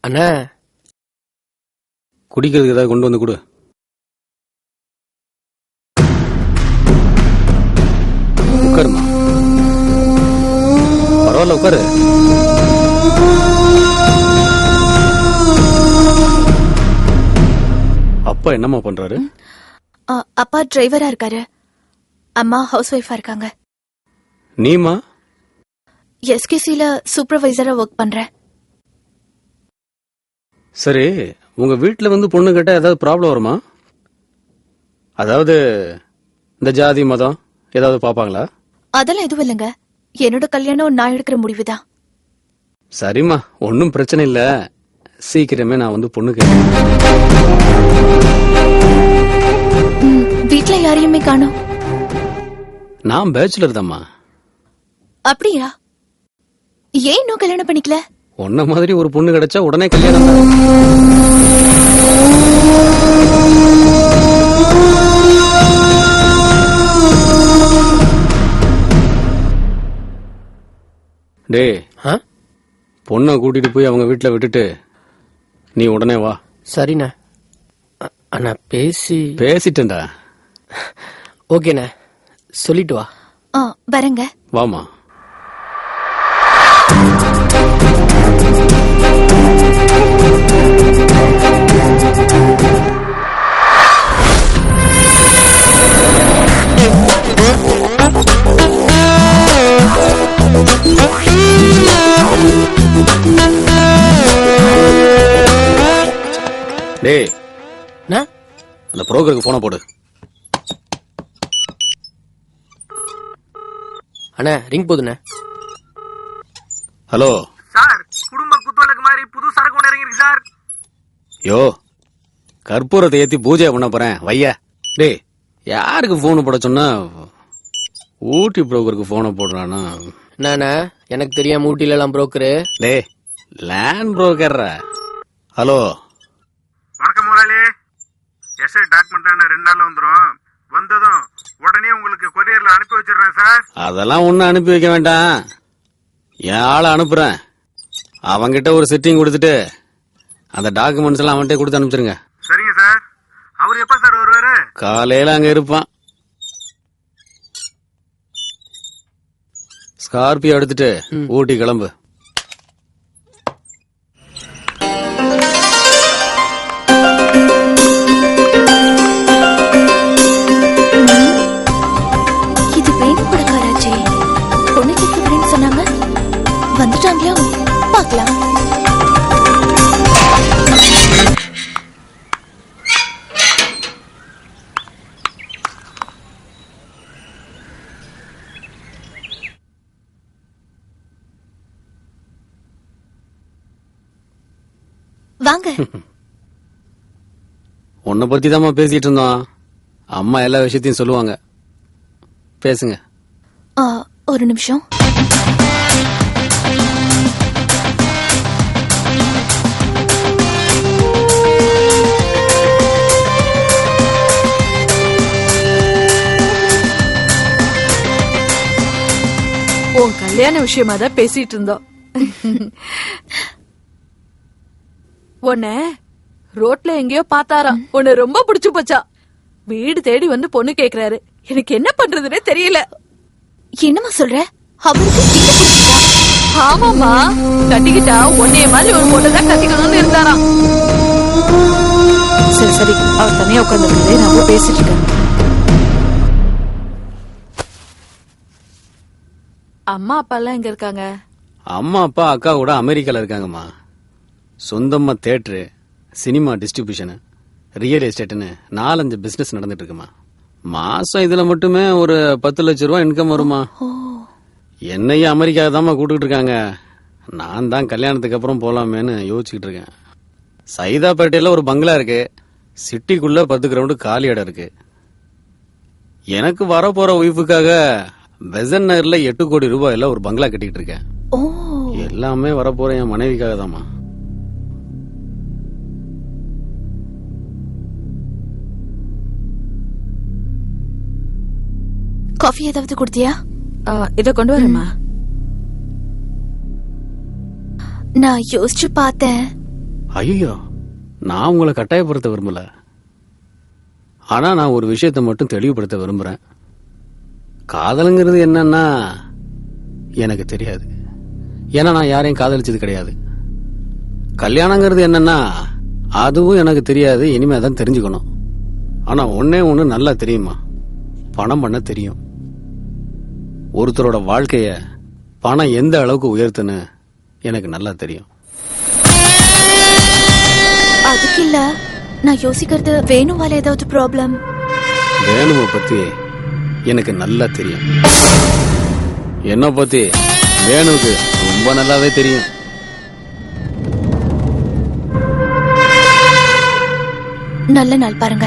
அண்ணா குடிக்கிறதுக்கு ஏதாவது கொண்டு வந்து கொடு. உட்காருமா. பரவாயில்ல உட்காரு. அப்பா என்னம்மா பண்றாரு? அப்பா டிரைவரா இருக்காரு, அம்மா ஹவுஸ் ஒய்ஃபா இருக்காங்க. நீமா? எஸ்கேசில சூப்பர்வைசரா ஒர்க் பண்றேன். சரி, உங்க வீட்டுல வந்து பொண்ணு கேட்டா ஏதாவது ப்ராப்ளம் வருமா? அதாவது இந்த ஜாதி மதம் ஏதாவது பாப்பாங்களா? அதெல்லாம் எதுவும் இல்லைங்க, என்னோட கல்யாணம் நான் எடுக்கிற முடிவுதான். சரிம்மா, ஒன்னும் பிரச்சனை இல்ல. சீக்கிரமே நான் வந்து பொண்ணு கேட்டேன். வீட்டுல யாரையுமே காணோம். நான் பேச்சுலர் தாம்மா. அப்படியா? ஏன் இன்னும் கல்யாணம் பண்ணிக்கல? உன்ன மாதிரி ஒரு பொண்ணு கிடைச்சா உடனே கல்யாணம் தான். டே, பொண்ணை கூட்டிட்டு போய் அவங்க வீட்டுல விட்டுட்டு நீ உடனே வா. சரிண்ணா. அண்ணா பேசிட்டேன்டா. ஓகேண்ணா, சொல்லிட்டு வா. வரங்க. வாமா. டேய், அந்த புரோக்கருக்கு போன போடு. அண்ணா ரிங் போதுண்ணே. ஹலோ சார், குடும்ப குத்துவலுக்கு மாதிரி புது சரக்கு ஒன்று இறங்கிருக்கு சார். யோ, கற்பூரத்தை ஏத்தி பூஜை பண்ண போறேன் வையா. டேய், யாருக்கு போன் போட சொன்னா? ஊட்டி புரோக்கருக்கு போன போடுறானா? நானா எனக்கு தெரியாம ஊட்டில எல்லாம் புரோக்கரு. டே, லேண்ட் புரோக்கர். ஹலோ, வணக்கம் முதலாளி. எஸ்ஐ டாக்குமெண்ட் 2 நாள்ல வந்துரும். வந்ததும் உடனே உங்களுக்கு கொரியர்ல அனுப்பி வச்சிடுறேன் சார். அதெல்லாம் ஒன்னும் அனுப்பி வைக்க வேண்டாம். என் ஆளை அனுப்புறேன். அவங்கிட்ட ஒரு செட்டிங் கொடுத்துட்டு அந்த டாக்குமெண்ட்ஸ் எல்லாம் அவன்கிட்ட கொடுத்து அனுப்பிச்சிருங்க. சரிங்க சார். அவர் எப்ப சார் வருவாரு? காலையில அங்க இருப்பான். ஸ்கார்பியோ எடுத்துட்டு ஊட்டி கிளம்பு. இது பெயிண்ட் படக்காராச்சே. பொண்ணு கேட்க சொன்னாங்க, வந்துட்டாங்களா? பார்க்கலாம். வாங்க. உன்னை பத்தி தான் பேசிட்டு இருந்தோம். அம்மா எல்லா விஷயத்தையும் சொல்லுவாங்க. பேசுங்க. ஒரு நிமிஷம். உன் கல்யாண விஷயமா தான் பேசிட்டு இருந்தோம். உன்ன ரோட்ல எங்கேயோ பாத்தாராம். உன்னை ரொம்ப பிடிச்சு போச்சா. வீடு தேடி வந்து பொண்ணு கேக்குறாரு. எனக்கு என்ன பண்றதுன்னே தெரியல. என்னமா சொல்ற? அவருக்கு ஆமாமா, கட்டிக்கிட்டா உன்னைய மாதிரி ஒரு பொண்ணுதான் கட்டிக்கணும்னு இருந்தாராம். சரி சரி, அவர் தனியா உட்கார்ந்து நான் பேசிட்டு இருக்கேன். அம்மா அப்பா எல்லாம் எங்க இருக்காங்க? அம்மா அப்பா அக்கா கூட அமெரிக்கால இருக்காங்கம்மா. சொந்தமா தியேட்டரு, சினிமா டிஸ்ட்ரிபியூஷன், ரியல் எஸ்டேட்னு 4-5 பிசினஸ் நடந்துட்டு இருக்குமா. மாசம் இதுல மட்டுமே ஒரு 10 லட்சம் ரூபாய் இன்கம் வருமா. என்னையும் அமெரிக்கா தாம்மா கூப்பிட்டு இருக்காங்க. நான் தான் கல்யாணத்துக்கு அப்புறம் போலாமேன்னு யோசிச்சுட்டு இருக்கேன். சைதாப்பேட்டையில ஒரு பங்களா இருக்கு. சிட்டிக்குள்ள 10 கிரவுண்டு காலி இடம் இருக்கு. எனக்கு வரப்போற ஒய்ஃபுக்காக பெசன் நகர்ல 8 கோடி ரூபாயில ஒரு பங்களா கட்டிட்டு இருக்கேன். எல்லாமே வரப்போற என் மனைவிக்காக தாம்மா. காஃபி ஏதாவது குடுத்தியா? இத கொண்டு வரேம்மா. நான் யோசிச்சு பார்த்தேன், ஐயோ, நான் உங்களை கட்டாயப்படுத்த விரும்பல. ஆனா நான் ஒரு விஷயத்தை மட்டும் தெளிவுபடுத்த விரும்புறேன். காதலுங்கிறது என்னன்னா எனக்கு தெரியாது. ஏன்னா நான் யாரையும் காதலிச்சது கிடையாது. கல்யாணங்கிறது என்னன்னா அதுவும் எனக்கு தெரியாது. இனிமே தான் தெரிஞ்சுக்கணும். ஆனா ஒன்னே ஒண்ணு நல்லா தெரியுமா, பணம் பண்ண தெரியும். ஒருத்தரோட வாழ்க்கைய பணம் எந்த அளவுக்கு உயர்த்துன்னு எனக்கு நல்லா தெரியும். அதுக்கு இல்ல, நான் யோசிக்கிறது வேணுவால ஏதாவது ப்ராப்ளம். வேணுவை பத்தி எனக்கு நல்லா தெரியும். என்ன பத்தி வேணுக்கு ரொம்ப நல்லாவே தெரியும். நல்ல நாள் பாருங்க.